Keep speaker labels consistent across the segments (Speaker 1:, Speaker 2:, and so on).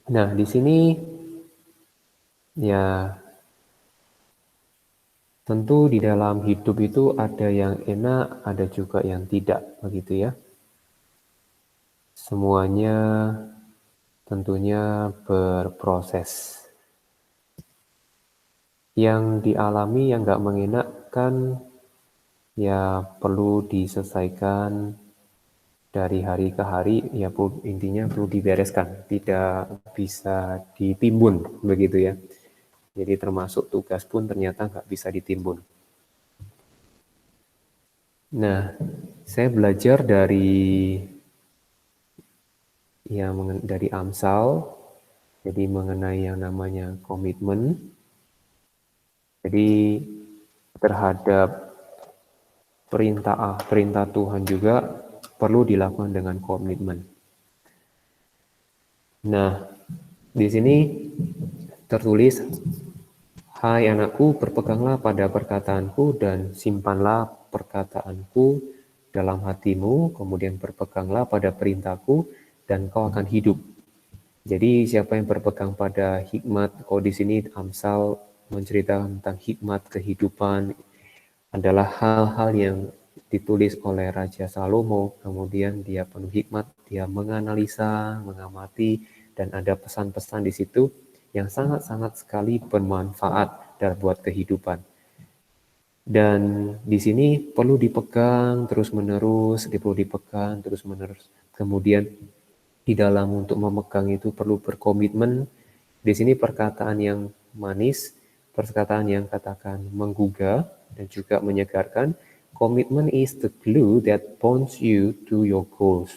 Speaker 1: Nah, di sini ya tentu di dalam hidup itu ada yang enak, ada juga yang tidak, begitu ya. Semuanya tentunya berproses. Yang dialami yang nggak mengenakan ya perlu diselesaikan dari hari ke hari, ya intinya perlu dibereskan, tidak bisa ditimbun, begitu ya. Jadi termasuk tugas pun ternyata nggak bisa ditimbun. Nah, saya belajar dari Amsal, jadi mengenai yang namanya komitmen. Jadi terhadap perintah Tuhan juga perlu dilakukan dengan komitmen. Nah, di sini tertulis, hai anakku, berpeganglah pada perkataanku dan simpanlah perkataanku dalam hatimu, kemudian berpeganglah pada perintahku dan kau akan hidup. Jadi siapa yang berpegang pada hikmat, kalau di sini Amsal menceritakan tentang hikmat kehidupan, adalah hal-hal yang ditulis oleh Raja Salomo, kemudian dia penuh hikmat, dia menganalisa, mengamati, dan ada pesan-pesan di situ yang sangat-sangat sekali bermanfaat dan buat kehidupan. Dan di sini perlu dipegang terus-menerus, perlu dipegang terus-menerus. Kemudian di dalam untuk memegang itu perlu berkomitmen. Di sini perkataan yang manis, perkataan yang katakan menggugah dan juga menyegarkan. Commitment is the glue that bonds you to your goals.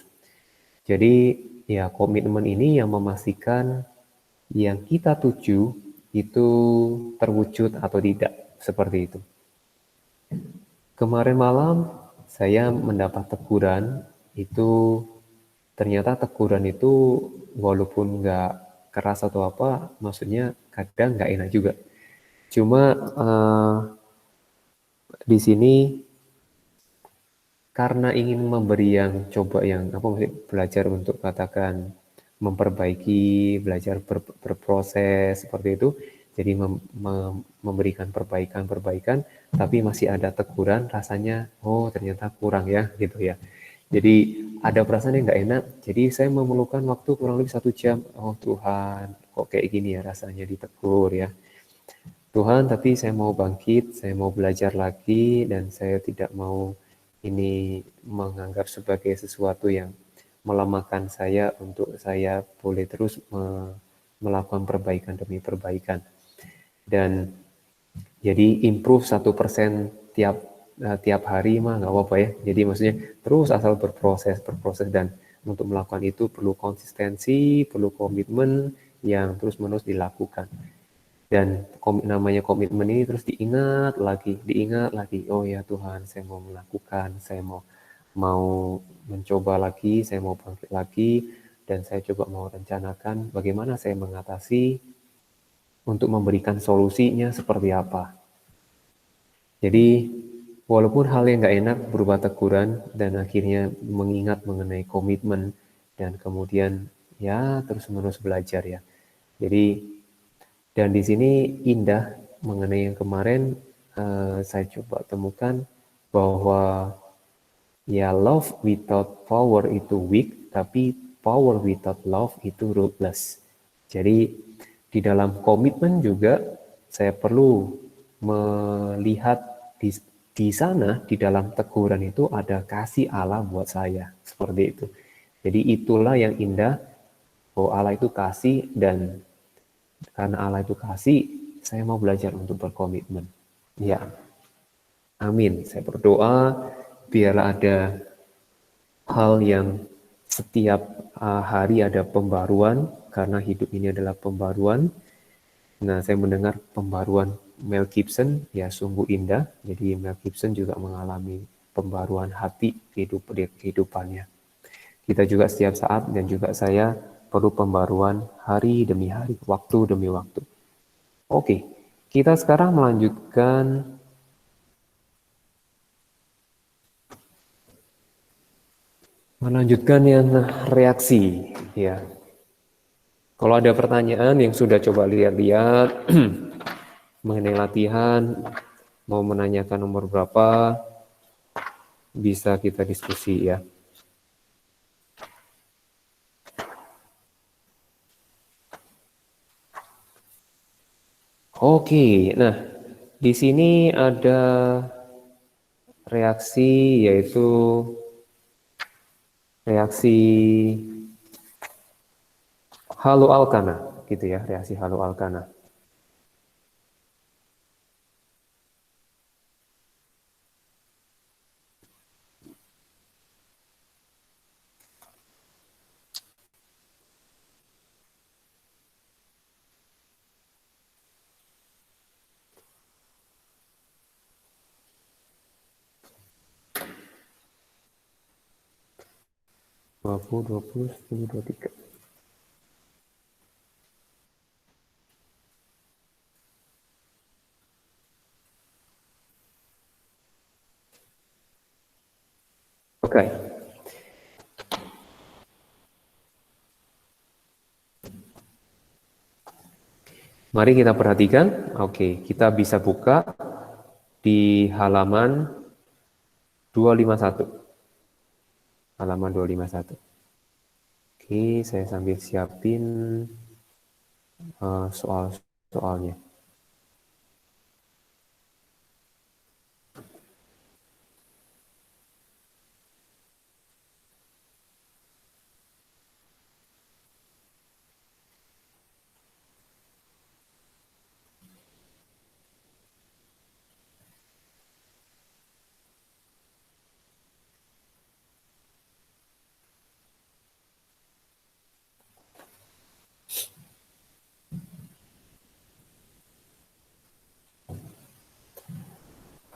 Speaker 1: Jadi ya komitmen ini yang memastikan yang kita tuju itu terwujud atau tidak, seperti itu. Kemarin malam saya mendapat teguran, itu ternyata teguran itu walaupun nggak keras atau apa, maksudnya kadang nggak enak juga. Cuma di sini karena ingin memberi yang coba yang apa maksudnya belajar untuk katakan memperbaiki, belajar berproses seperti itu, jadi memberikan perbaikan, tapi masih ada teguran, rasanya oh ternyata kurang ya gitu ya. Jadi ada perasaan yang nggak enak. Jadi saya memerlukan waktu kurang lebih 1 jam. Oh Tuhan, kok kayak gini ya rasanya ditegur ya. Tuhan, tapi saya mau bangkit, saya mau belajar lagi, dan saya tidak mau ini menganggap sebagai sesuatu yang melemahkan saya untuk saya boleh terus melakukan perbaikan demi perbaikan. Dan jadi improve 1% tiap hari mah nggak apa-apa ya. Jadi maksudnya terus asal berproses dan untuk melakukan itu perlu konsistensi, perlu komitmen yang terus-menerus dilakukan. Dan namanya komitmen ini terus diingat lagi. Oh ya Tuhan, saya mau melakukan, saya mau mencoba lagi, saya mau bangkit lagi, dan saya coba mau rencanakan bagaimana saya mengatasi untuk memberikan solusinya seperti apa. Jadi walaupun hal yang nggak enak berupa teguran dan akhirnya mengingat mengenai komitmen dan kemudian ya terus-menerus belajar ya. Jadi dan di sini indah mengenai yang kemarin saya coba temukan bahwa ya love without power itu weak, tapi power without love itu ruthless. Jadi di dalam komitmen juga saya perlu melihat di sana di dalam teguran itu ada kasih Allah buat saya, seperti itu. Jadi itulah yang indah, bahwa Allah itu kasih, dan karena Allah itu kasih, saya mau belajar untuk berkomitmen. Ya, amin. Saya berdoa biarlah ada hal yang setiap hari ada pembaruan, karena hidup ini adalah pembaruan. Nah, saya mendengar pembaruan Mel Gibson, ya sungguh indah. Jadi Mel Gibson juga mengalami pembaruan hati kehidupannya. Kita juga setiap saat dan juga saya perlu pembaruan hari demi hari, waktu demi waktu. Oke, kita sekarang melanjutkan yang reaksi, ya. Kalau ada pertanyaan yang sudah coba lihat-lihat mengenai latihan, mau menanyakan nomor berapa, bisa kita diskusi ya. Oke, nah di sini ada reaksi, yaitu reaksi haloalkana gitu ya, reaksi haloalkana. Dua puluh, 20, 10, 23. Oke. Mari kita perhatikan. Oke, kita bisa buka di halaman 251. Halaman 251. Oke, saya sambil siapin soal-soalnya.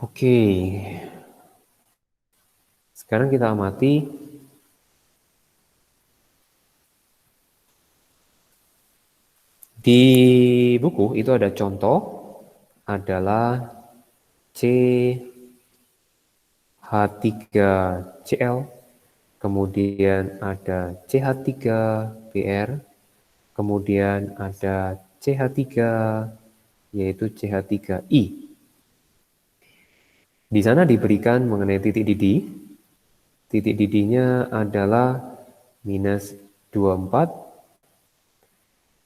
Speaker 1: Oke, sekarang kita amati di buku itu ada contoh adalah CH3Cl, kemudian ada CH3Br, kemudian ada CH3 yaitu CH3I. Di sana diberikan mengenai titik didih. Titik didihnya adalah minus 24.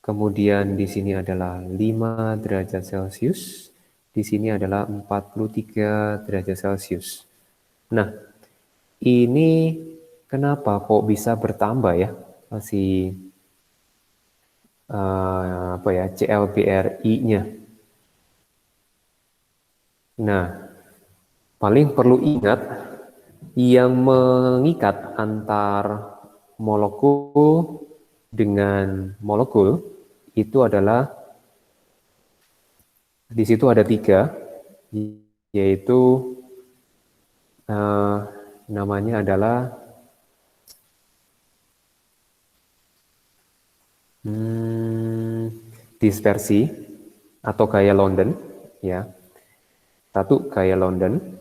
Speaker 1: Kemudian di sini adalah 5 derajat Celcius. Di sini adalah 43 derajat Celcius. Nah, ini kenapa kok bisa bertambah ya si ClBrI-nya? Nah, paling perlu ingat yang mengikat antar molekul dengan molekul itu adalah di situ ada 3, yaitu namanya adalah dispersi atau gaya London, ya. Satu, gaya London.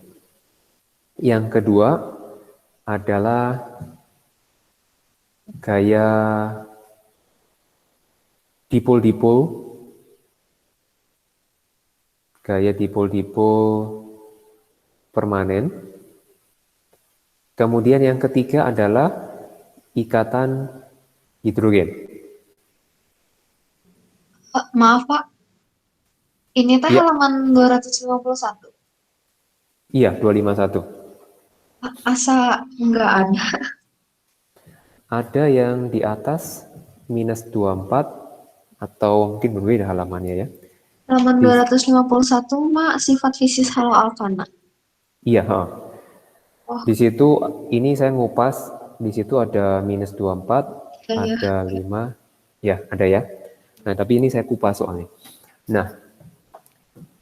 Speaker 1: Yang kedua adalah gaya dipol-dipol, permanen. Kemudian yang ketiga adalah ikatan hidrogen.
Speaker 2: Maaf Pak, ini teh
Speaker 1: Iya,
Speaker 2: halaman 251.
Speaker 1: iya 251.
Speaker 2: Asa nggak ada.
Speaker 1: Ada yang di atas minus 24 atau mungkin berbeda halamannya ya.
Speaker 2: Halaman
Speaker 1: Di,
Speaker 2: 251 Mak, sifat fisis haloalkana.
Speaker 1: iya,
Speaker 2: Oh,
Speaker 1: di situ ini saya ngupas, di situ ada minus 24,
Speaker 2: iya ya.
Speaker 1: ada 5, ya ada ya. Nah, tapi ini saya kupas soalnya. Nah,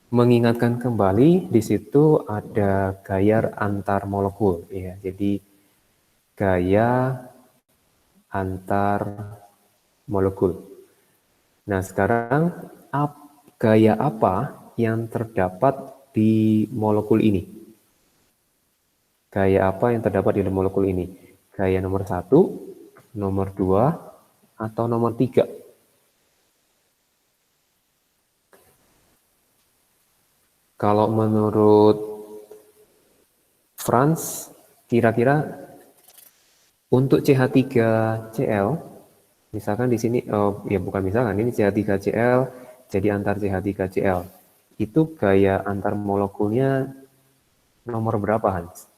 Speaker 1: mengingatkan kembali di situ ada gaya antar molekul ya. Jadi gaya antar molekul. Nah, sekarang gaya apa yang terdapat di molekul ini? Gaya apa yang terdapat di molekul ini? Gaya nomor 1, nomor 2, atau nomor 3? Kalau menurut Franz, kira-kira untuk CH3Cl, misalkan di sini, ya bukan misalkan, ini CH3Cl, jadi antar CH3Cl. Itu gaya antar molekulnya nomor berapa, Hans?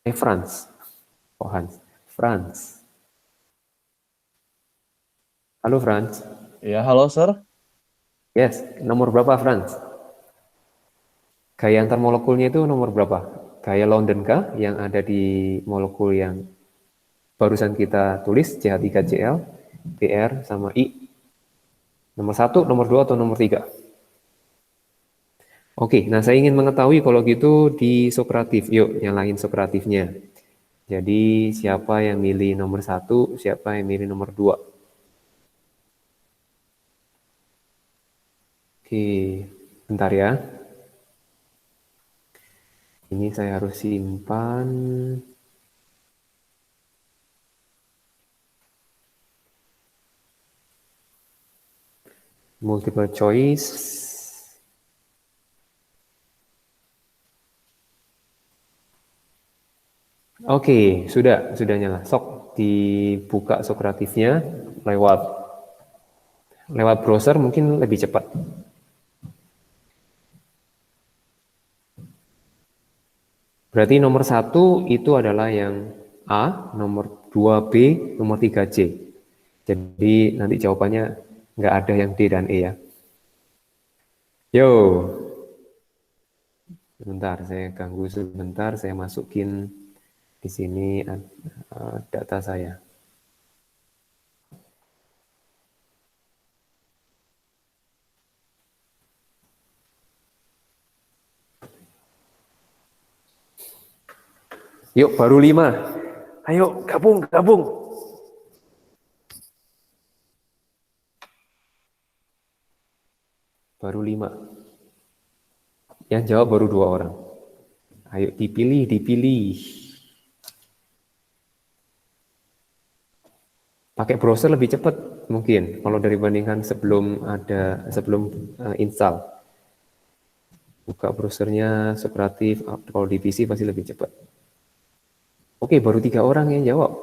Speaker 1: Franz. Oh, Hans. Franz. Halo, Franz.
Speaker 3: Ya, halo, Sir.
Speaker 1: Yes, nomor berapa, Franz? Gaya antar molekulnya itu nomor berapa? Gaya London kah yang ada di molekul yang barusan kita tulis, CH3Cl, Br sama I. Nomor 1, nomor 2, atau nomor 3? Oke, nah saya ingin mengetahui kalau gitu di Sokratif. Yuk, nyalain Sokratifnya. Jadi siapa yang milih nomor 1, siapa yang milih nomor 2? Oke, bentar ya. Ini saya harus simpan. Multiple choice. Oke, sudah nyala. Sok dibuka Sokratifnya lewat browser mungkin lebih cepat. Berarti nomor 1 itu adalah yang A, nomor 2 B, nomor 3 C. Jadi nanti jawabannya nggak ada yang D dan E ya. Yo, sebentar saya ganggu sebentar, saya masukin di sini data saya. Yuk, baru 5. Ayo, gabung. Baru 5. Yang jawab baru 2 orang. Ayo, dipilih. Pakai browser lebih cepat mungkin kalau dibandingkan sebelum install. Buka browsernya Sokratif, kalau di PC pasti lebih cepat. Oke, baru 3 orang yang jawab.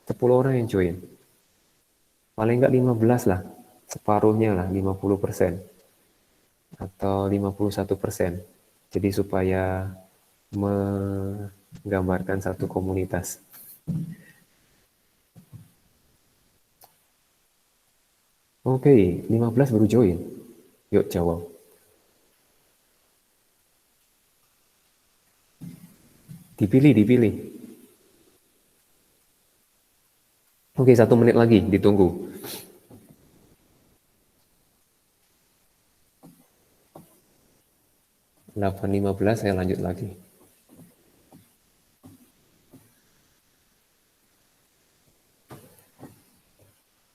Speaker 1: 10 orang yang join. Paling enggak 15 lah. Separuhnya lah, 50%. Atau 51%. Jadi supaya menggambarkan satu komunitas. Oke, 15 baru join. Yuk jawab. Dipilih. Oke, 1 menit lagi, ditunggu. Delapan 15 saya lanjut lagi.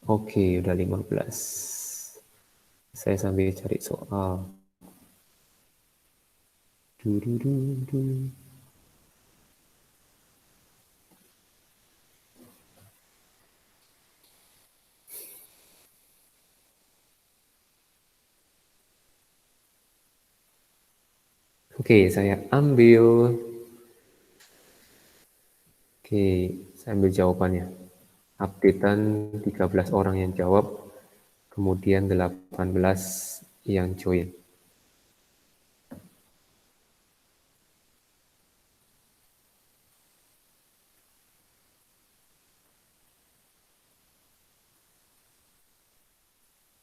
Speaker 1: Oke, udah 15. Saya sambil cari soal. Oke, saya ambil. Oke, saya ambil jawabannya. Updatean 13 orang yang jawab, kemudian 18 yang join.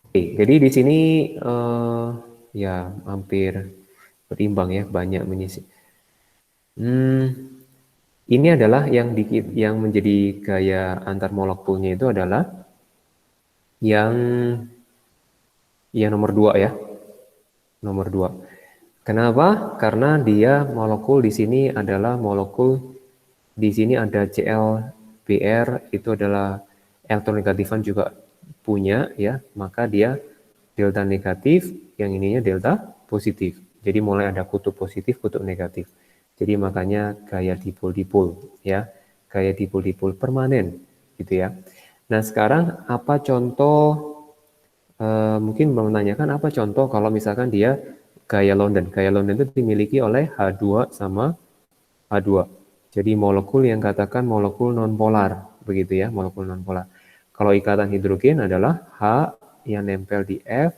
Speaker 1: Oke, jadi di sini ya hampir berimbang ya, banyak menyisi. Ini adalah yang menjadi gaya antar molekulnya itu adalah yang nomor 2 ya. Nomor 2. Kenapa? Karena dia molekul di sini adalah molekul, di sini ada ClBr, itu adalah elektronegatifan juga punya ya, maka dia delta negatif, yang ininya delta positif. Jadi mulai ada kutub positif, kutub negatif. Jadi makanya gaya dipol-dipol ya, gaya dipol-dipol permanen gitu ya. Nah, sekarang apa contoh, mungkin menanyakan apa contoh kalau misalkan dia gaya London. Gaya London itu dimiliki oleh H2 sama H2. Jadi molekul yang katakan molekul nonpolar, begitu ya, molekul nonpolar. Kalau ikatan hidrogen adalah H yang nempel di F,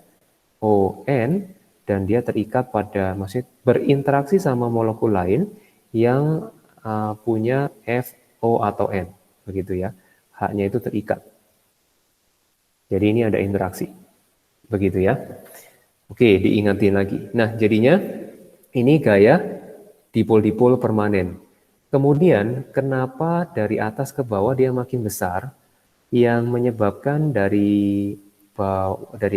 Speaker 1: O, N, dan dia terikat pada, maksudnya berinteraksi sama molekul lain yang punya F, O, atau N, begitu ya. H-nya itu terikat. Jadi ini ada interaksi, begitu ya. Oke, diingatin lagi. Nah, jadinya ini gaya dipol-dipol permanen. Kemudian, kenapa dari atas ke bawah dia makin besar? Yang menyebabkan dari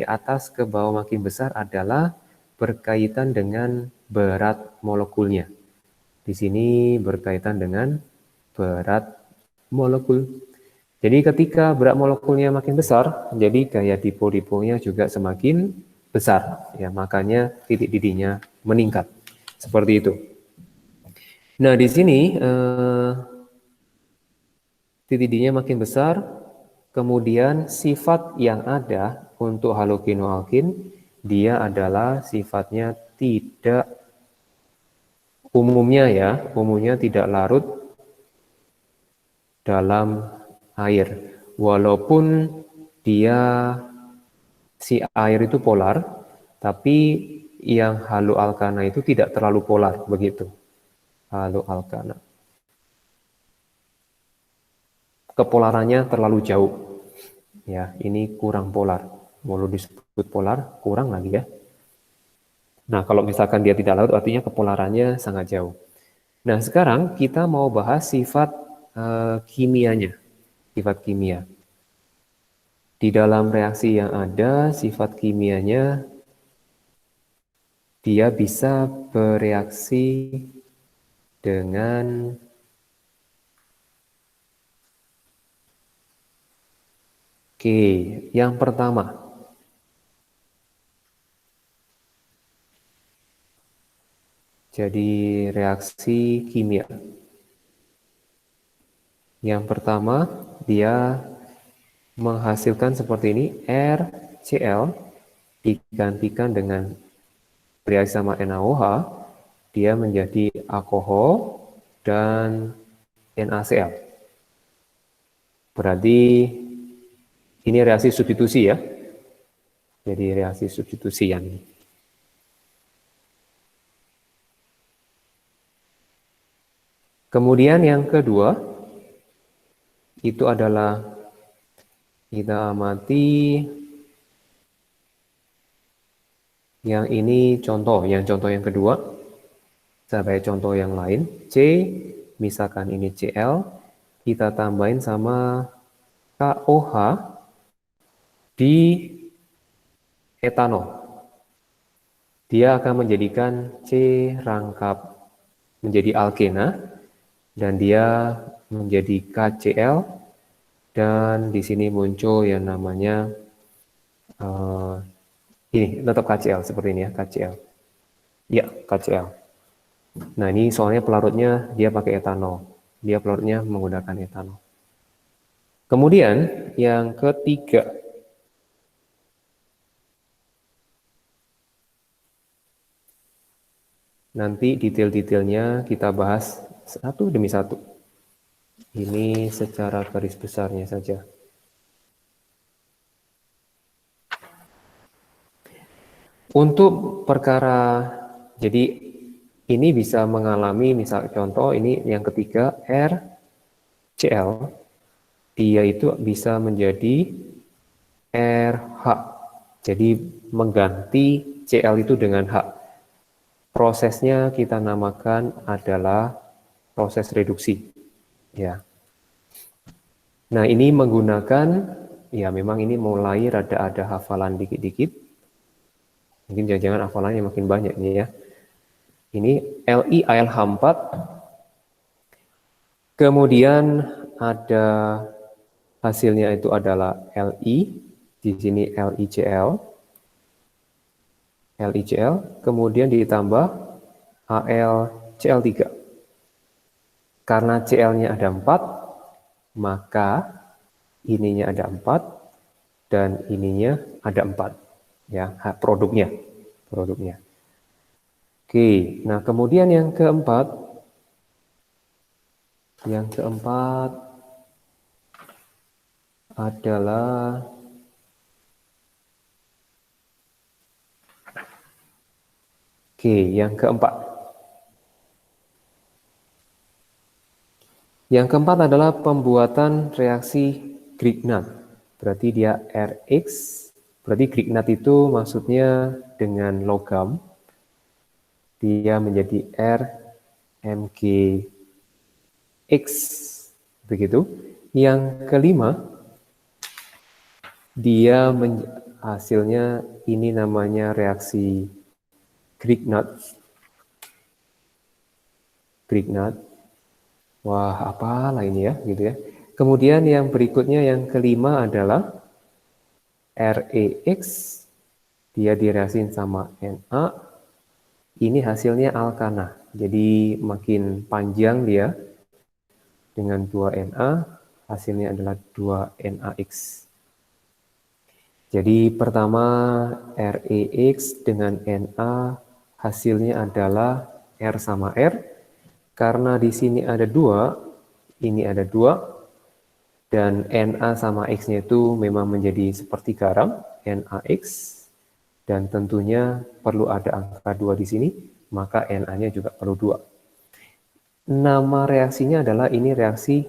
Speaker 1: atas ke bawah makin besar adalah berkaitan dengan berat molekulnya. Di sini berkaitan dengan berat molekul. Jadi ketika berat molekulnya makin besar, jadi gaya dipol-dipolnya juga semakin besar. Ya, makanya titik didihnya meningkat. Seperti itu. Nah, di sini titik didihnya makin besar, kemudian sifat yang ada untuk halogenoalkin, dia adalah sifatnya tidak umumnya tidak larut dalam air. Walaupun si air itu polar, tapi yang haloalkana itu tidak terlalu polar, begitu. Haloalkana. Kepolarannya terlalu jauh. Ya, ini kurang polar. Mau disebut polar, kurang lagi ya. Nah, kalau misalkan dia tidak larut, artinya kepolarannya sangat jauh. Nah, sekarang kita mau bahas sifat kimianya, sifat kimia. Di dalam reaksi yang ada, sifat kimianya dia bisa bereaksi dengan Oke, yang pertama. Jadi reaksi kimia. Yang pertama, dia menghasilkan seperti ini, RCl digantikan dengan bereaksi sama NaOH, dia menjadi alkohol dan NaCl. Berarti ini reaksi substitusi ya. Jadi reaksi substitusi yang ini. Kemudian yang kedua, itu adalah kita amati yang ini contoh yang kedua. Sampai contoh yang lain, C, misalkan ini Cl, kita tambahin sama KOH di etanol. Dia akan menjadikan C rangkap menjadi alkena dan dia menjadi KCl dan di sini muncul yang namanya ini tetap KCl seperti ini ya, KCl. Ya, KCl. Nah, ini soalnya pelarutnya dia pakai etanol. Dia pelarutnya menggunakan etanol. Kemudian yang ketiga, nanti detail-detailnya kita bahas satu demi satu. Ini secara garis besarnya saja. Untuk perkara, jadi ini bisa mengalami, misal contoh ini yang ketiga, RCl, dia itu bisa menjadi RH. Jadi mengganti Cl itu dengan H. Prosesnya kita namakan adalah proses reduksi. Ya. Nah, ini menggunakan, ya memang ini mulai ada hafalan dikit-dikit. Mungkin jangan-jangan hafalannya makin banyak nih ya. Ini LiAlH4. Kemudian ada hasilnya itu adalah Li, di sini LiCl. Kemudian ditambah HlCl3. Karena Cl-nya ada 4, maka ininya ada 4 dan ininya ada 4. Ya, produknya. Oke, nah kemudian yang keempat adalah yang keempat. Yang keempat adalah pembuatan reaksi Grignard. Berarti dia Rx, berarti Grignard itu maksudnya dengan logam, dia menjadi RMgX. Begitu. Yang kelima, dia hasilnya ini namanya reaksi Grignard. Wah, apalah ini ya, gitu ya. Kemudian yang berikutnya yang kelima adalah ReX, dia direaksiin sama Na, ini hasilnya alkana. Jadi makin panjang dia dengan 2Na, hasilnya adalah 2NaX. Jadi pertama ReX dengan Na, hasilnya adalah R sama R. Karena di sini ada 2, ini ada 2, dan Na sama X-nya itu memang menjadi seperti garam, NaX, dan tentunya perlu ada angka 2 di sini, maka Na-nya juga perlu 2. Nama reaksinya adalah ini reaksi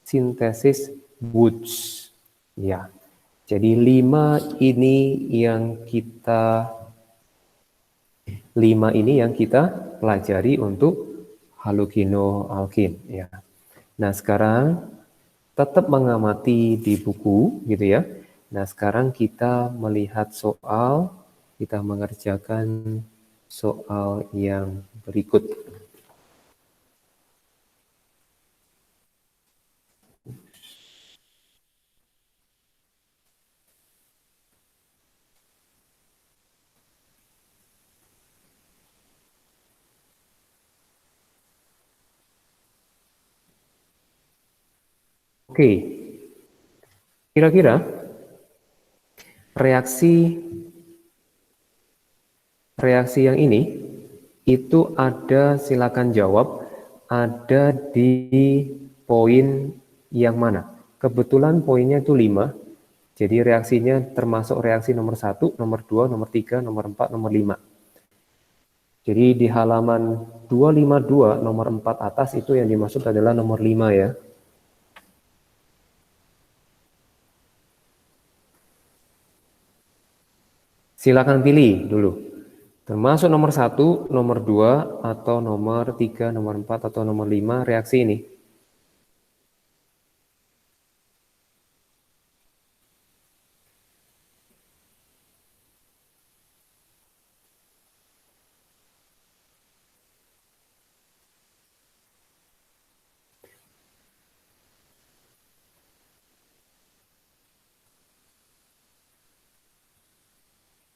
Speaker 1: sintesis Wurtz. Ya, jadi 5 ini yang kita pelajari untuk halogenoalkin ya. Nah, sekarang tetap mengamati di buku gitu ya. Nah, sekarang kita melihat soal, kita mengerjakan soal yang berikut. Oke, kira-kira reaksi yang ini itu ada, silakan jawab, ada di poin yang mana? Kebetulan poinnya itu 5, jadi reaksinya termasuk reaksi nomor 1, nomor 2, nomor 3, nomor 4, nomor 5. Jadi di halaman 252 nomor 4 atas itu yang dimaksud adalah nomor 5 ya. Silakan pilih dulu. Termasuk nomor 1, nomor 2, atau nomor 3, nomor 4, atau nomor 5 reaksi ini.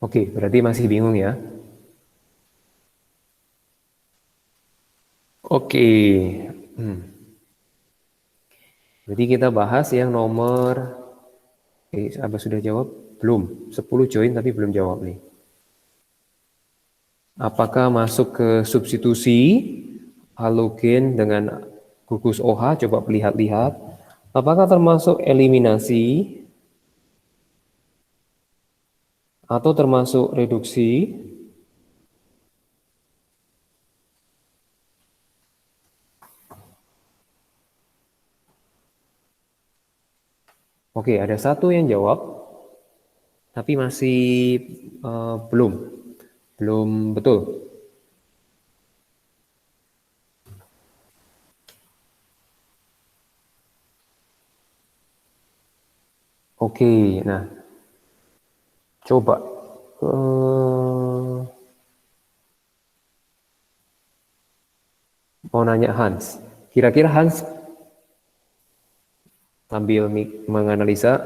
Speaker 1: Oke, berarti masih bingung ya. Oke. Jadi kita bahas yang nomor, apa sudah jawab? Belum. 10 join tapi belum jawab nih. Apakah masuk ke substitusi halogen dengan gugus OH? Coba lihat-lihat. Apakah termasuk eliminasi atau termasuk reduksi? Oke, ada satu yang jawab, tapi masih belum betul. Oke, nah coba mau nanya Hans. Kira-kira Hans sambil menganalisa,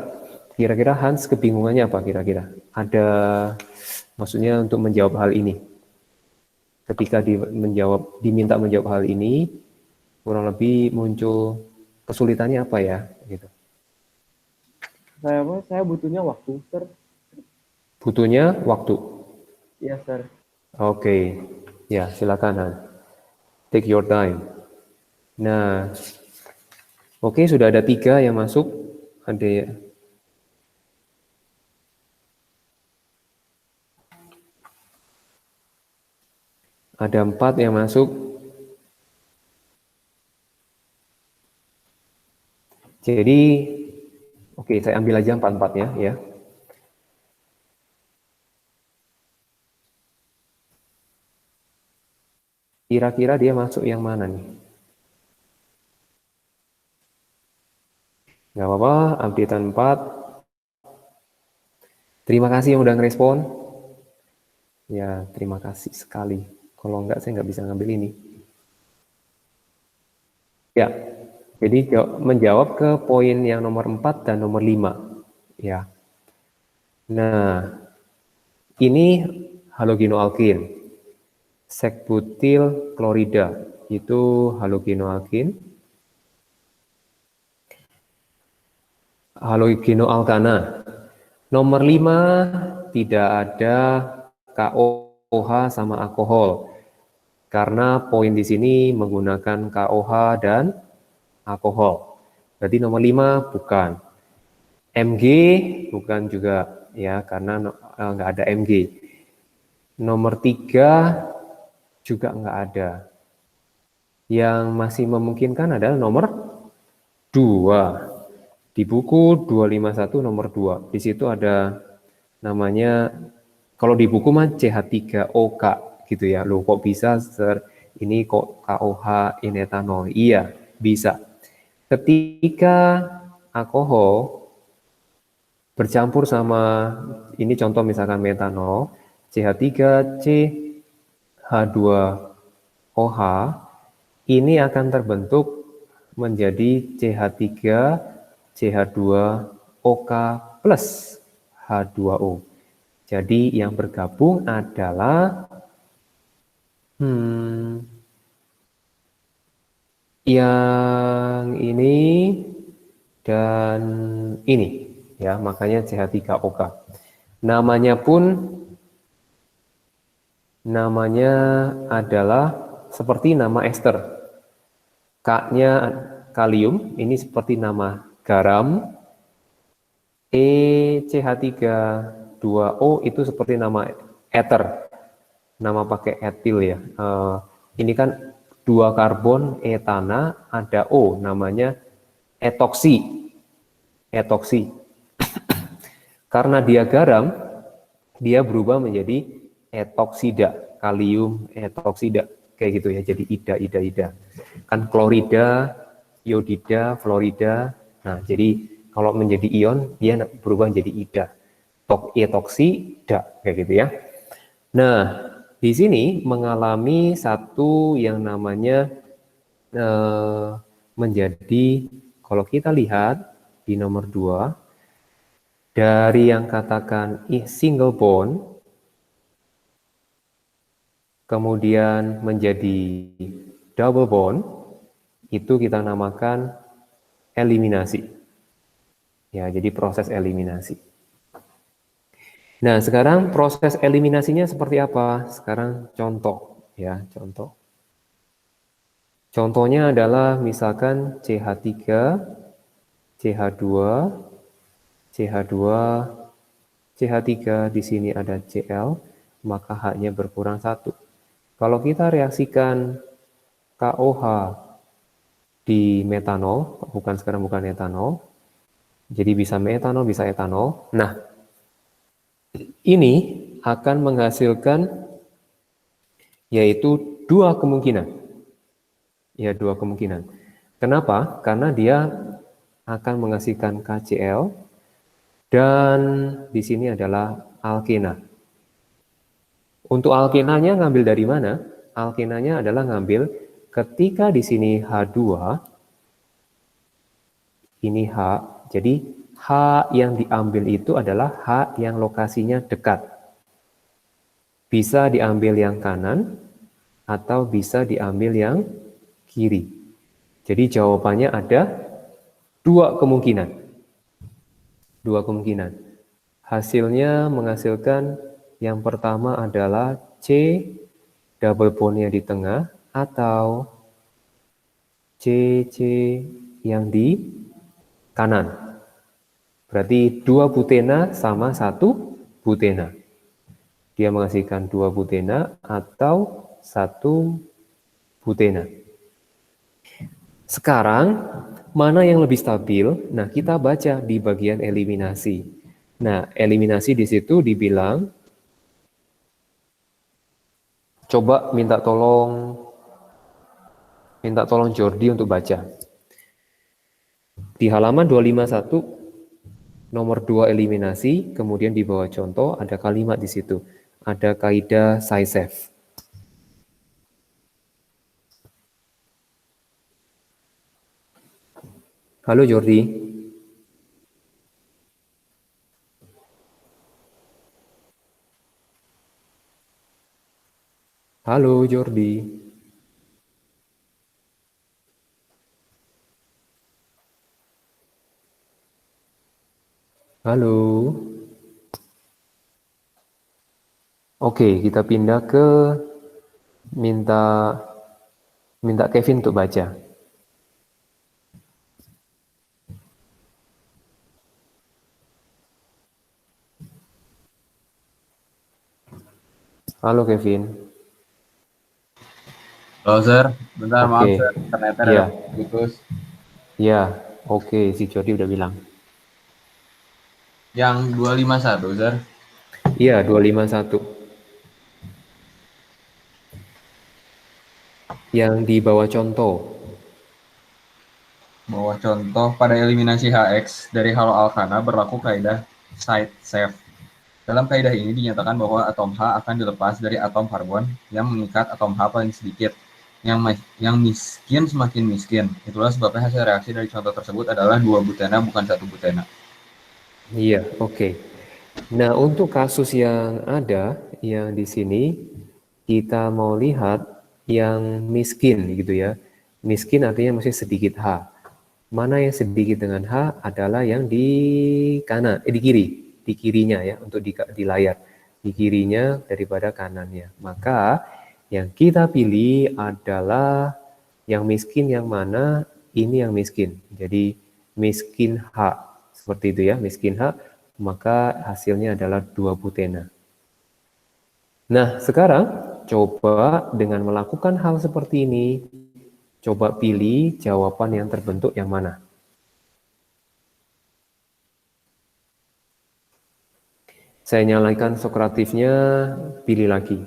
Speaker 1: kira-kira Hans kebingungannya apa kira-kira? Ada maksudnya untuk menjawab hal ini. Ketika diminta menjawab hal ini, kurang lebih muncul kesulitannya apa ya gitu.
Speaker 3: Saya butuhnya waktu, Sir.
Speaker 1: Butuhnya waktu.
Speaker 3: Iya, Sir.
Speaker 1: Oke. Ya, silakan Han. Take your time. Nah, oke, sudah ada 3 yang masuk. Ada ya. Ada 4 yang masuk. Jadi, oke, saya ambil aja 4-4-nya ya. Kira-kira dia masuk yang mana nih? Nggak apa-apa, updatean 4. Terima kasih yang udah ngerespon. Ya, terima kasih sekali. Kalau enggak, saya nggak bisa ngambil ini. Ya, jadi menjawab ke poin yang nomor 4 dan nomor 5. Ya. Nah, ini halogenoalkin. Sek-butil klorida itu halogenoalkin. Halogenoalkana. Nomor 5 tidak ada KOH sama alkohol. Karena poin di sini menggunakan KOH dan alkohol. Berarti nomor 5 bukan. Mg bukan juga ya, karena nggak ada Mg. Nomor 3 juga nggak ada. Yang masih memungkinkan adalah nomor 2. Di buku 251 nomor 2. Di situ ada namanya, kalau di buku mah CH3OK gitu ya. Loh kok bisa ini kok KOH in etanol? Iya, bisa. Ketika alkohol bercampur sama, ini contoh misalkan metanol, CH3CH2OH, ini akan terbentuk menjadi CH3CH2OK plus H2O. Jadi yang bergabung adalah yang ini dan ini ya, makanya CH3OK. Namanya adalah seperti nama ester. K-nya kalium, ini seperti nama garam. CH3 2O itu seperti nama ether, nama pakai etil ya. Ini kan 2 karbon etana, ada O, namanya etoksi. Karena dia garam, dia berubah menjadi etoksida, kalium etoksida, kayak gitu ya. Jadi ida. Kan klorida, iodida, fluorida. Nah, jadi kalau menjadi ion, dia berubah menjadi ida. Etoksida, kayak gitu ya. Nah, di sini mengalami satu yang namanya menjadi, kalau kita lihat di nomor 2, dari yang katakan single bond, kemudian menjadi double bond, itu kita namakan eliminasi. Ya, jadi proses eliminasi. Nah, sekarang proses eliminasinya seperti apa? Sekarang contoh, ya, contoh. Contohnya adalah misalkan CH3, CH2, CH2, CH3, di sini ada Cl, maka H-nya berkurang 1. Kalau kita reaksikan KOH di metanol, sekarang bukan etanol, jadi bisa metanol, bisa etanol. Nah, ini akan menghasilkan yaitu 2 kemungkinan. Ya, 2 kemungkinan. Kenapa? Karena dia akan menghasilkan KCl dan di sini adalah alkena. Untuk alkenanya ngambil dari mana? Alkenanya adalah ngambil ketika di sini H2, ini H, jadi H yang diambil itu adalah H yang lokasinya dekat. Bisa diambil yang kanan atau bisa diambil yang kiri. Jadi jawabannya ada 2 kemungkinan. 2 kemungkinan. Hasilnya menghasilkan yang pertama adalah C double bondnya di tengah, atau CC yang di kanan. Berarti 2 butena sama 1 butena. Dia menghasilkan 2 butena atau 1 butena. Sekarang, mana yang lebih stabil? Nah, kita baca di bagian eliminasi. Nah, eliminasi di situ dibilang, coba minta tolong Jordi untuk baca. Di halaman 251, nomor 2 eliminasi, kemudian di bawah contoh ada kalimat di situ. Ada kaidah SciSafe. Halo Jordi. Halo Jordi. Halo. Oke, kita pindah ke minta Kevin untuk baca. Halo Kevin.
Speaker 3: Halo, Sir. Bentar, maaf,
Speaker 1: Oke.
Speaker 3: Sir. Ternyata ada
Speaker 1: Ya,
Speaker 3: putus.
Speaker 1: ya. Oke, si Jordi udah bilang.
Speaker 3: Yang 251, Sir.
Speaker 1: Iya, 251. Yang di bawah contoh.
Speaker 3: Bahwa contoh pada eliminasi HX dari halo alkana berlaku kaidah SciSafe. Dalam kaidah ini dinyatakan bahwa atom H akan dilepas dari atom karbon yang mengikat atom H paling sedikit. Yang miskin semakin miskin. Itulah sebabnya hasil reaksi dari contoh tersebut adalah 2 butena bukan 1 butena.
Speaker 1: Iya, oke. Nah, untuk kasus yang ada yang di sini kita mau lihat yang miskin gitu ya. Miskin artinya masih sedikit H. Mana yang sedikit dengan H adalah yang di kanan, di kirinya ya, untuk di layar. Di kirinya daripada kanannya. Maka yang kita pilih adalah yang miskin yang mana, ini yang miskin. Jadi miskin H. Seperti itu ya, miskin H, maka hasilnya adalah 2 butena. Nah, sekarang coba dengan melakukan hal seperti ini, coba pilih jawaban yang terbentuk yang mana. Saya nyalakan Sokratifnya, pilih lagi.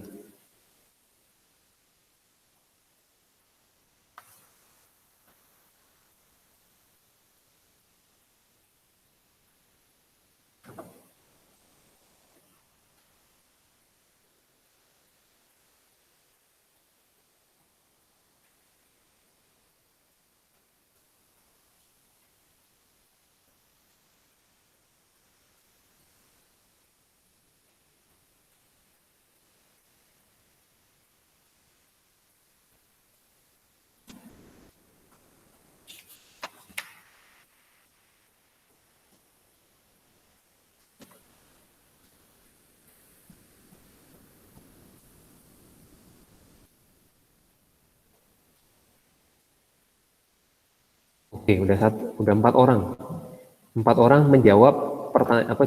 Speaker 1: Oke, udah 4 orang. 4 orang menjawab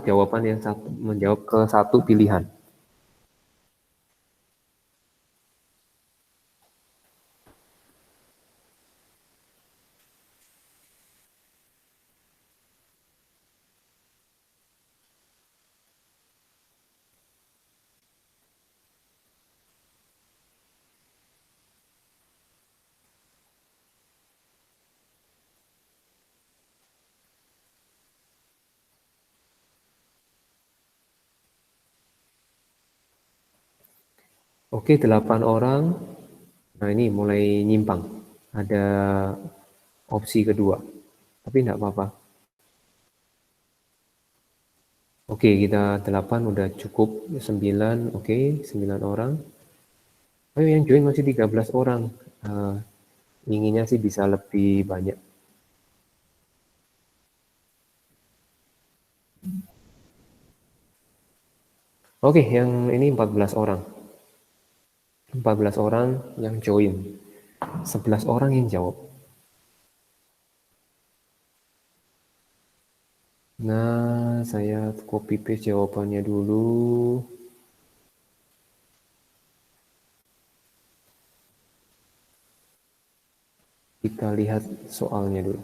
Speaker 1: jawaban yang satu, menjawab ke satu pilihan. Oke, 8 orang. Nah, ini mulai nyimpang. Ada opsi kedua. Tapi enggak apa-apa. Oke, kita 8 udah cukup. 9, oke, 9 orang. Oh, yang join masih 13 orang. Inginnya sih bisa lebih banyak. Oke, yang ini 14 orang. 14 orang yang join. 11 orang yang jawab. Nah, saya copy paste jawabannya dulu. Kita lihat soalnya dulu.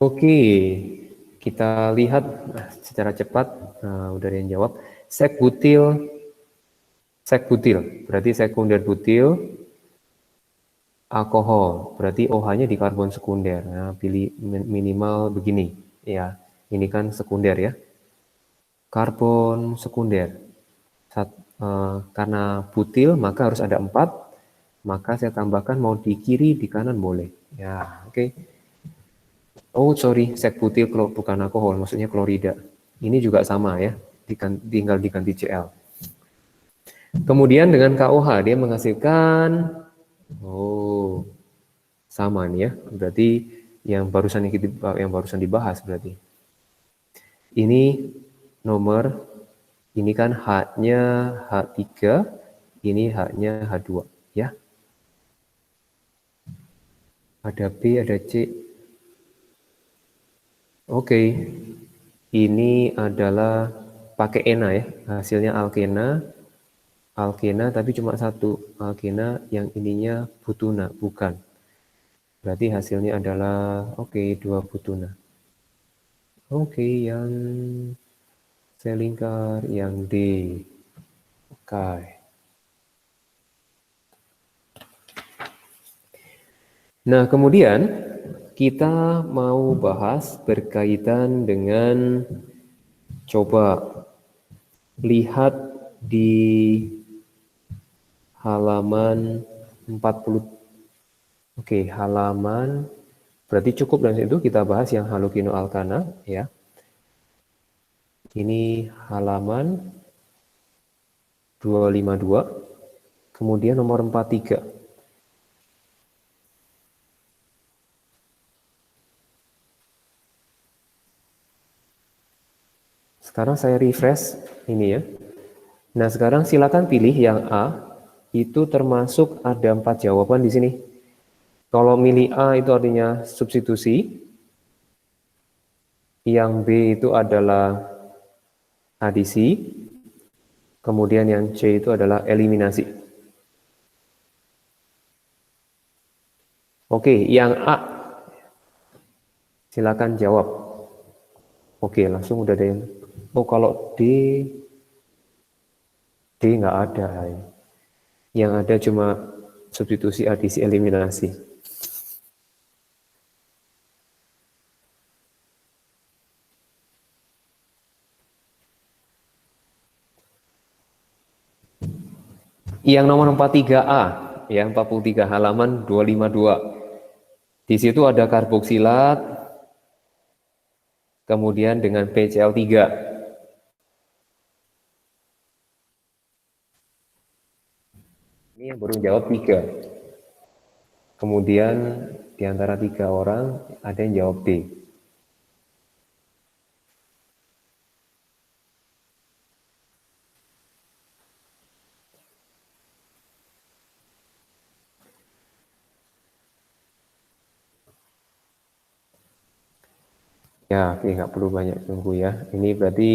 Speaker 1: Oke, kita lihat secara cepat. Nah, udah ada yang jawab. Sek butil, berarti sekunder butil. Alkohol, berarti OH-nya di karbon sekunder. Nah, pilih minimal begini. Ya, ini kan sekunder ya. Karbon sekunder. Karena butil, maka harus ada 4. Maka saya tambahkan mau di kiri, di kanan boleh. Ya, oke. Oh, sorry, sek butil bukan alkohol, maksudnya klorida. Ini juga sama ya, tinggal diganti Cl. Kemudian dengan KOH, dia menghasilkan, oh, sama nih ya, berarti yang barusan dibahas berarti. Ini nomor, ini kan H-nya H3, ini H-nya H2 ya. Ada B, ada C. Oke. Ini adalah pakai ena ya, hasilnya alkena tapi cuma satu, alkena yang ininya butuna, bukan. Berarti hasilnya adalah, oke, 2 butuna. Oke, yang saya lingkar, yang D. Oke. Nah, kemudian kita mau bahas berkaitan dengan, coba lihat di halaman 40. Oke, halaman, berarti cukup dari itu kita bahas yang halogenoalkana ya. Ini halaman 252, kemudian nomor 43. Sekarang saya refresh ini ya. Nah, sekarang silakan pilih yang A, itu termasuk ada 4 jawaban di sini. Kalau milih A itu artinya substitusi, yang B itu adalah adisi, kemudian yang C itu adalah eliminasi. Oke, yang A, silakan jawab. Oke, langsung udah ada yang, oh kalau D nggak ada. Yang ada cuma substitusi, adisi, eliminasi. Yang nomor 43A, ya 43 halaman 252. Di situ ada karboksilat, kemudian dengan PCl3. Ini yang baru jawab 3. Kemudian di antara 3 orang ada yang jawab D. Ya, oke, nggak perlu banyak tunggu ya. Ini berarti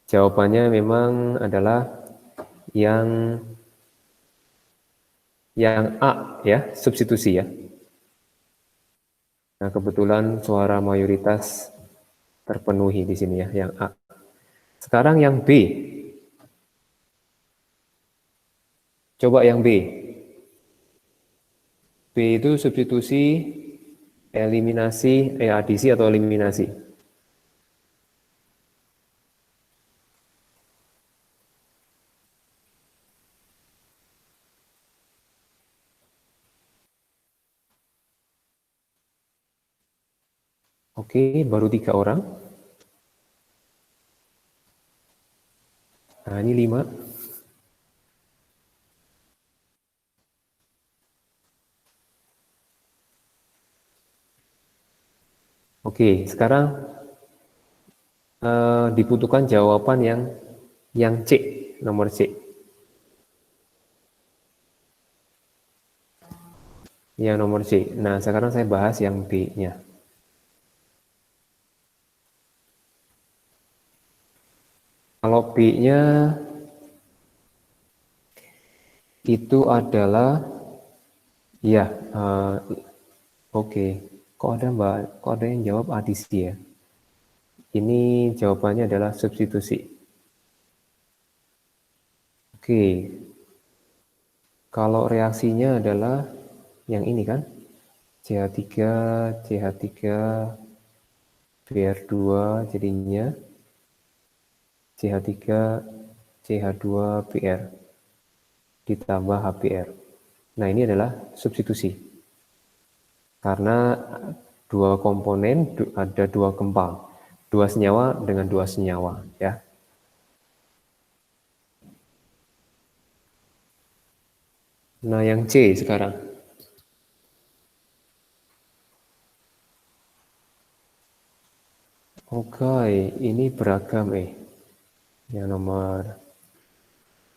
Speaker 1: jawabannya memang adalah yang A ya, substitusi ya. Nah, kebetulan suara mayoritas terpenuhi di sini ya, yang A. Sekarang yang B. Coba yang B. B itu substitusi, eliminasi, adisi atau eliminasi. Oke, baru 3 orang. Nah, ini 5. Oke, sekarang dibutuhkan jawaban yang C, nomor C. Yang nomor C. Nah, sekarang saya bahas yang B-nya. Kalau B-nya itu adalah, ya, oke. Kok ada yang jawab adisi ya? Ini jawabannya adalah substitusi. Oke. Kalau reaksinya adalah yang ini kan? CH3, CH3, Br2 jadinya CH3, CH2, Br ditambah HBr. Nah, ini adalah substitusi. Karena dua komponen ada dua kembang, dua senyawa dengan dua senyawa, ya. Nah, yang C sekarang. Oke, ini beragam Yang nomor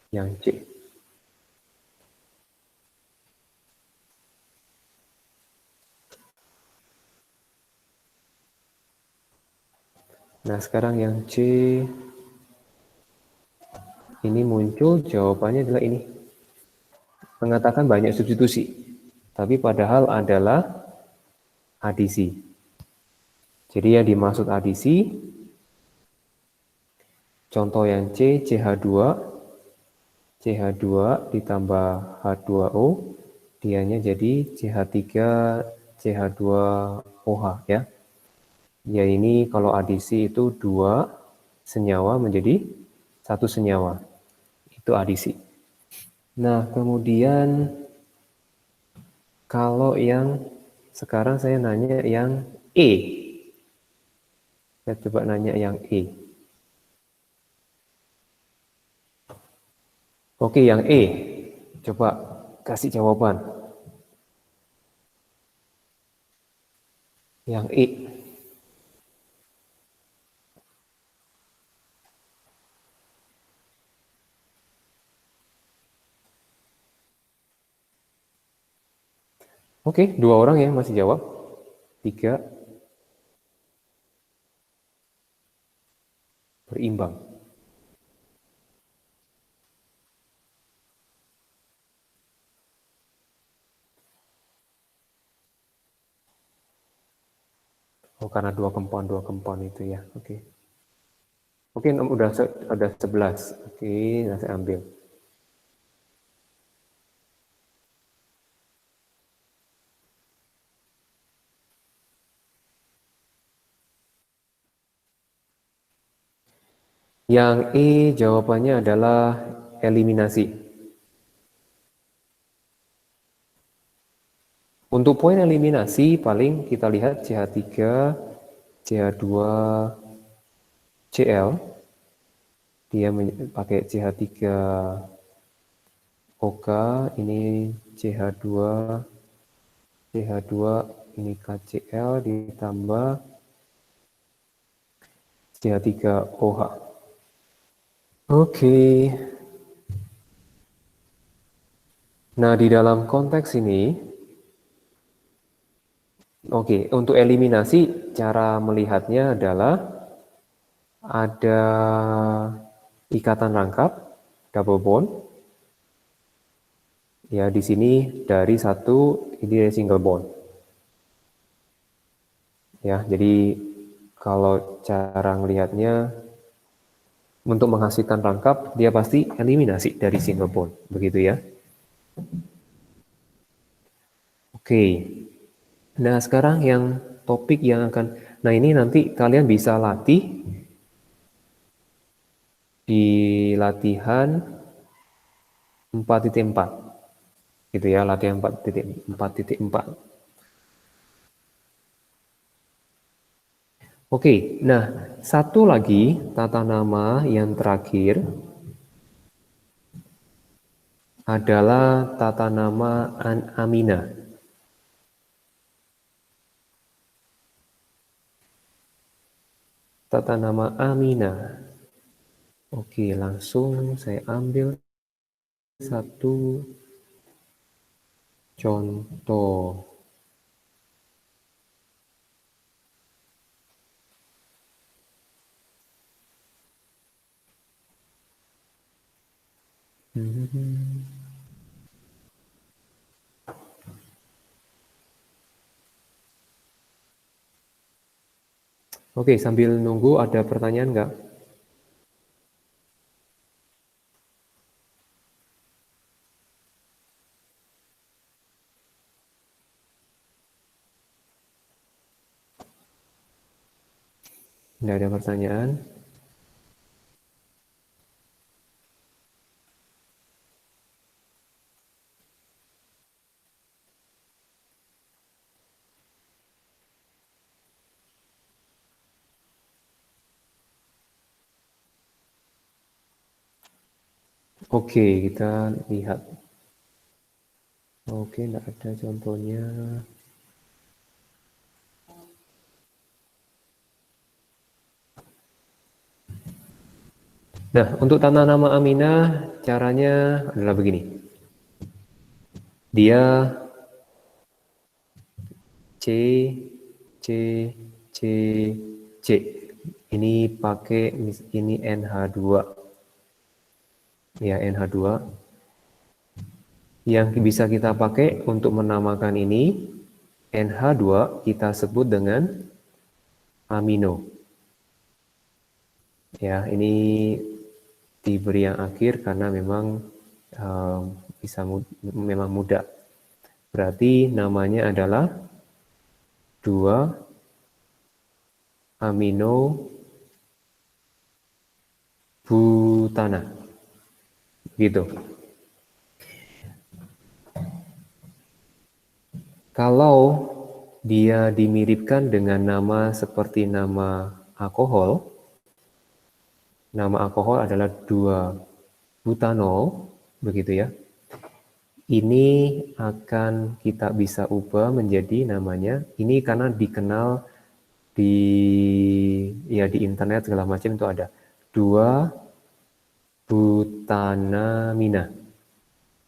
Speaker 1: yang C. Nah, sekarang yang C ini muncul jawabannya adalah ini. Mengatakan banyak substitusi, tapi padahal adalah adisi. Jadi yang dimaksud adisi, contoh yang C, CH2 ditambah H2O, dianya jadi CH3, CH2OH ya. Ya ini kalau adisi itu dua senyawa menjadi satu senyawa. Itu adisi. Nah, kemudian kalau yang sekarang saya nanya yang E. Saya coba nanya yang E. Oke, yang E. Coba kasih jawaban. Yang E. Oke, dua orang ya masih jawab. 3 berimbang. Oh, karena dua kempon itu ya. Oke. Oke, udah 11. Oke, saya ambil. Yang E jawabannya adalah eliminasi. Untuk poin eliminasi paling kita lihat CH3, CH2, Cl. Dia pakai CH3 OK, ini CH2, ini KCl ditambah CH3OH. Oke. Nah, di dalam konteks ini, oke, untuk eliminasi cara melihatnya adalah ada ikatan rangkap double bond. Ya, di sini dari satu, ini dari single bond. Ya, jadi kalau cara melihatnya untuk menghasilkan rangkap, dia pasti eliminasi dari single bond, begitu ya. Oke. Nah, sekarang yang topik yang akan, nah ini nanti kalian bisa latih di latihan 4.4. Gitu ya, latihan 4.4. Oke, nah satu lagi tata nama yang terakhir adalah tata nama amina. tata nama Amina. Oke, langsung saya ambil satu contoh. Oke, sambil nunggu ada pertanyaan nggak? Nggak ada pertanyaan. Oke, kita lihat. Oke, nggak ada contohnya. Nah, untuk tata nama Aminah, caranya adalah begini. Dia C, C, C, C. Ini pakai, ini NH2. Ya, NH2. Yang bisa kita pakai untuk menamakan ini, NH2 kita sebut dengan amino. Ya, ini diberi yang akhir karena memang memang mudah. Berarti namanya adalah 2 amino butana. Gitu. Kalau dia dimiripkan dengan nama seperti nama alkohol, nama alkohol adalah 2 butanol, begitu ya. Ini akan kita bisa ubah menjadi namanya, ini karena dikenal di internet segala macam itu ada 2 butanamina.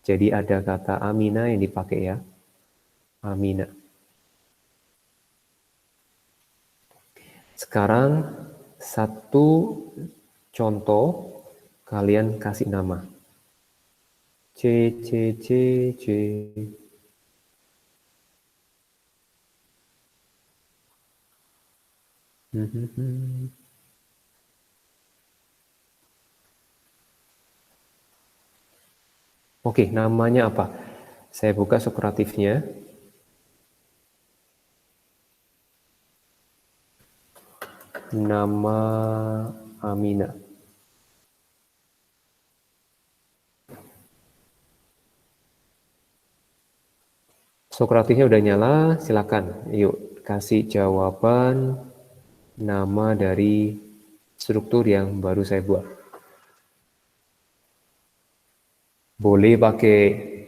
Speaker 1: Jadi ada kata amina yang dipakai ya, amina. Sekarang satu contoh kalian kasih nama. C, C, C, C. Oke, namanya apa? Saya buka Sokratifnya. Nama Amina. Sokratifnya udah nyala, silakan. Yuk, kasih jawaban nama dari struktur yang baru saya buat. Boleh pakai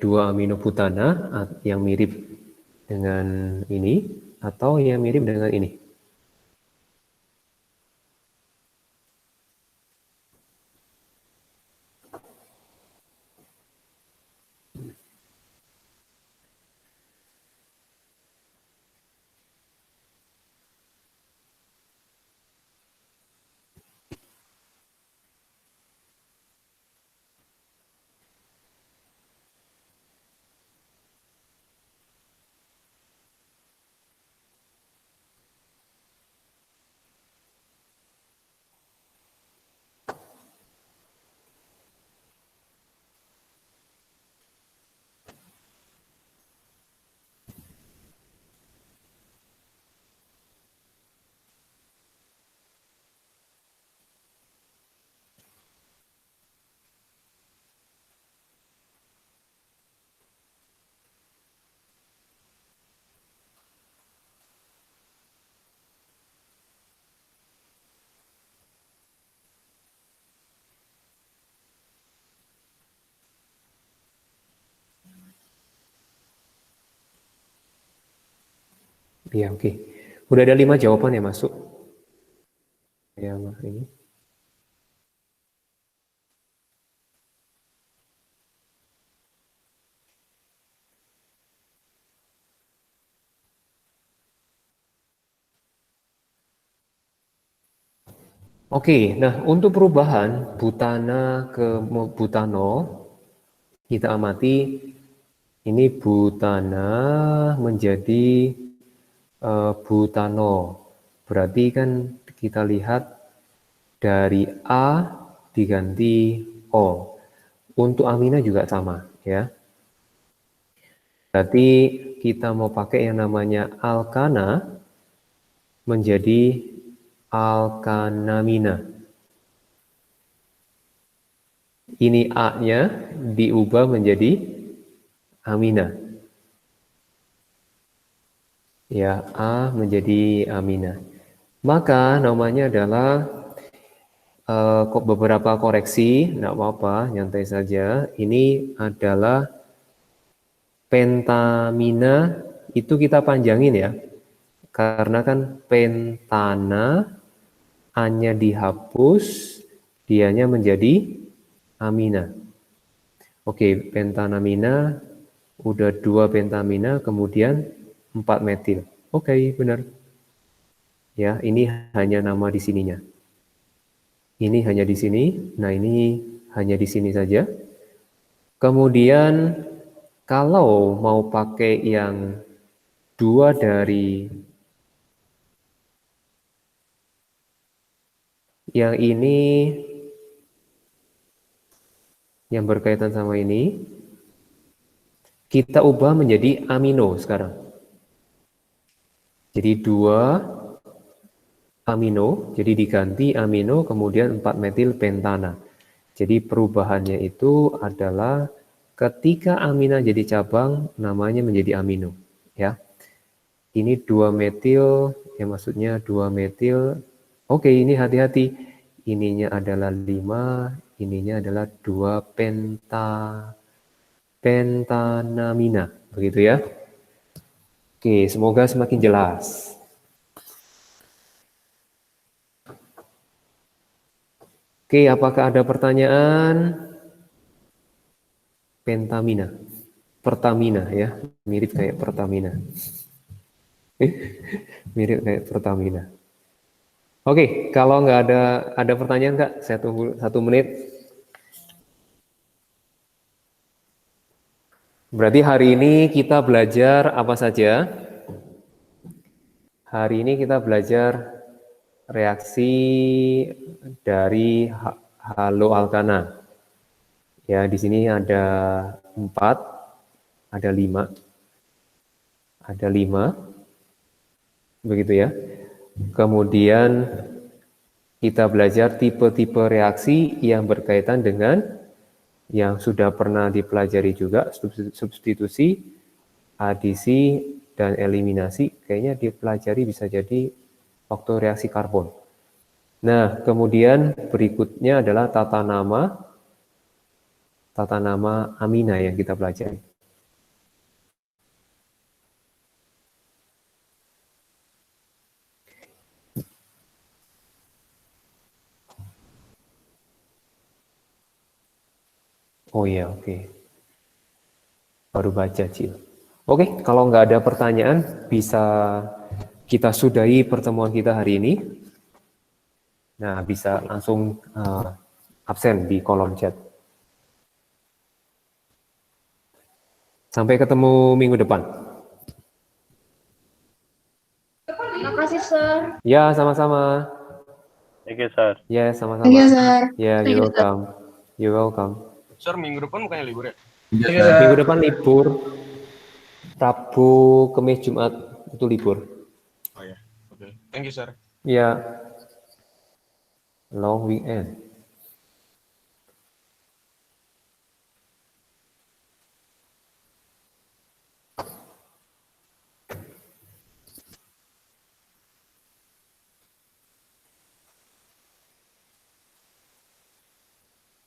Speaker 1: 2 amino butana yang mirip dengan ini, atau yang mirip dengan ini. Iya, oke. Udah ada 5 jawaban yang masuk. yang ini. Oke, nah untuk perubahan butana ke butano, kita amati ini butana menjadi butano. Berarti kan kita lihat dari A diganti O. Untuk amina juga sama ya. Berarti kita mau pakai yang namanya alkana menjadi alkanamina. Ini A-nya diubah menjadi amina. Ya, A menjadi amina. Maka namanya adalah beberapa koreksi, enggak apa-apa, nyantai saja. Ini adalah pentamina, itu kita panjangin ya. Karena kan pentana, A-nya dihapus, dianya menjadi amina. Oke, pentanamina, udah 2 pentamina, kemudian 4 metil. Oke, benar. Ya, ini hanya nama di sininya. Ini hanya di sini, nah ini hanya di sini saja. Kemudian, kalau mau pakai yang 2 dari yang ini, yang berkaitan sama ini, kita ubah menjadi amino sekarang. Jadi 2 amino, jadi diganti amino, kemudian 4 metil pentana. Jadi perubahannya itu adalah ketika amina jadi cabang, namanya menjadi amino. Ya, ini 2 metil, ya maksudnya 2 metil. Oke, ini hati-hati. Ininya adalah 5, ininya adalah 2 pentanamina, begitu ya. Oke, semoga semakin jelas. Oke, apakah ada pertanyaan? Pentamina, Pertamina ya, mirip kayak Pertamina. Mirip kayak Pertamina. Oke, kalau nggak ada pertanyaan Kak, saya tunggu 1 menit. Berarti hari ini kita belajar apa saja? Hari ini kita belajar reaksi dari haloalkana. Ya, di sini ada 4, ada 5, begitu ya. Kemudian kita belajar tipe-tipe reaksi yang berkaitan dengan yang sudah pernah dipelajari juga, substitusi, adisi, dan eliminasi. Kayaknya dipelajari bisa jadi waktu reaksi karbon. Nah, kemudian berikutnya adalah tata nama amina yang kita pelajari. Oh iya, oke. Baru baca, Cil. Oke, kalau nggak ada pertanyaan, bisa kita sudahi pertemuan kita hari ini. Nah, bisa langsung absen di kolom chat. Sampai ketemu minggu depan.
Speaker 2: Terima kasih, Sir.
Speaker 1: Ya, sama-sama.
Speaker 4: Thank you, sir.
Speaker 1: Ya, sama-sama.
Speaker 2: Thank you, Sir.
Speaker 1: Ya,
Speaker 2: Thank
Speaker 1: you're
Speaker 2: you, Sir.
Speaker 1: welcome. You're welcome.
Speaker 5: Sir, minggu depan bukannya libur ya?
Speaker 1: Minggu depan libur. Rabu, Kamis, Jumat itu libur.
Speaker 5: Oh ya, oke. Thank you, sir.
Speaker 1: Ya, long weekend.